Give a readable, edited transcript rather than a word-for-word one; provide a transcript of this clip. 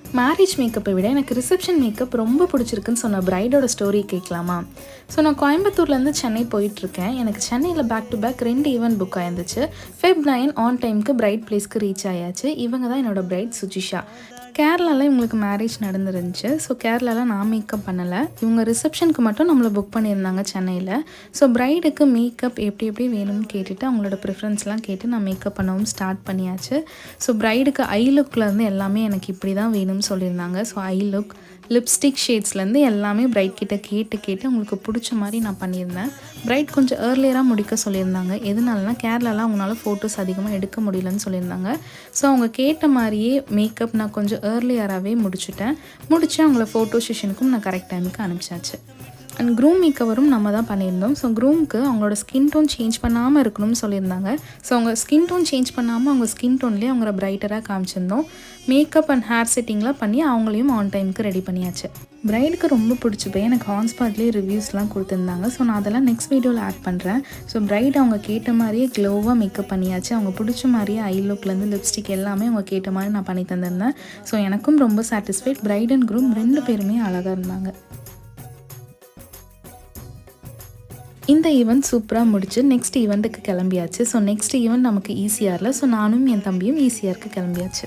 Marriage மேக்கப்பை விட எனக்கு reception makeup ரொம்ப பிடிச்சிருக்குன்னு சொன்ன பிரைடோட ஸ்டோரி கேட்கலாமா? ஸோ நான் கோயம்புத்தூர்லேருந்து சென்னை போயிட்டுருக்கேன். எனக்கு சென்னையில் back to back 2 event book ஆயிருந்துச்சு. Feb 9 ஆன் டைமுக்கு பிரைட் பிளேஸ்க்கு ரீச் ஆயாச்சு. இவங்க தான் என்னோடய பிரைட் சுஜிஷா. கேரளாவில் இவங்களுக்கு மேரேஜ் நடந்துருந்துச்சு. ஸோ கேரளாவில் நான் மேக்கப் பண்ணலை. இவங்க ரிசப்ஷனுக்கு மட்டும் நம்மளை புக் பண்ணியிருந்தாங்க சென்னையில். ஸோ பிரைடுக்கு மேக்கப் எப்படி வேணும்னு கேட்டுட்டு அவங்களோட ப்ரிஃபரன்ஸ்லாம் கேட்டு நான் மேக்கப் பண்ணவும் ஸ்டார்ட் பண்ணியாச்சு. ஸோ பிரைடுக்கு ஐ லுக்லேருந்து எல்லாமே எனக்கு இப்படி தான் வேணும்னு சொல்லியிருந்தாங்க. ஸோ ஐ லுக், லிப்ஸ்டிக் ஷேட்ஸ்லேருந்து எல்லாமே பிரைட் கிட்ட கேட்டு உங்களுக்கு பிடிச்ச மாதிரி நான் பண்ணியிருந்தேன். பிரைட் கொஞ்சம் ஏர்லியராக முடிக்க சொல்லியிருந்தாங்க. எதனாலனா கேரளாவில் அவங்களால ஃபோட்டோஸ் அதிகமாக எடுக்க முடியலன்னு சொல்லியிருந்தாங்க. ஸோ அவங்க கேட்ட மாதிரியே மேக்கப் நான் கொஞ்சம் ஏர்லியராகவே முடிச்சு அவங்கள ஃபோட்டோ செஷனுக்கும் நான் கரெக்ட் டைமுக்கு அனுப்பிச்சாச்சு. அண்ட் க்ரூம் மேக்கவரும் நம்ம தான் பண்ணியிருந்தோம். ஸோ க்ரூமுக்கு அவங்களோட ஸ்கின் டோன் சேஞ்ச் பண்ணாமல் இருக்கணும்னு சொல்லியிருந்தாங்க. ஸோ அவங்க ஸ்கின் டோன் சேஞ்ச் பண்ணாமல் அவங்க ஸ்கின் டோன்லேயே அவங்கள பிரைட்டராக காமிச்சிருந்தோம். மேக்கப் அண்ட் ஹேர் செட்டிங்லாம் பண்ணி அவங்களையும் ஆன் டைமுக்கு ரெடி பண்ணியாச்சு. பிரைடுக்கு ரொம்ப பிடிச்சி போய் எனக்கு ஹான்ஸ்பாட்லேயே ரிவ்யூஸ்லாம் கொடுத்துருந்தாங்க. ஸோ நான் அதெல்லாம் நெக்ஸ்ட் வீடியோவில் ஆட் பண்ணுறேன். ஸோ பிரைட் அவங்க கேட்ட மாதிரியே க்ளோவாக மேக்கப் பண்ணியாச்சு. அவங்க பிடிச்ச மாதிரியே ஐ லுக்லேருந்து லிப்ஸ்டிக் எல்லாமே அவங்க கேட்ட மாதிரி நான் பண்ணி தந்திருந்தேன். ஸோ எனக்கும் ரொம்ப சாட்டிஸ்ஃபைட். பிரைட் அண்ட் க்ரூம் 2 பேருமே அழகாக இருந்தாங்க. இந்த ஈவெண்ட் சூப்பராக முடிச்சு நெக்ஸ்ட் ஈவெண்ட்டுக்கு கிளம்பியாச்சு. ஸோ நெக்ஸ்ட் ஈவெண்ட் நமக்கு ஈசிஆரில். ஸோ நானும் என் தம்பியும் ஈசிஆருக்கு கிளம்பியாச்சு.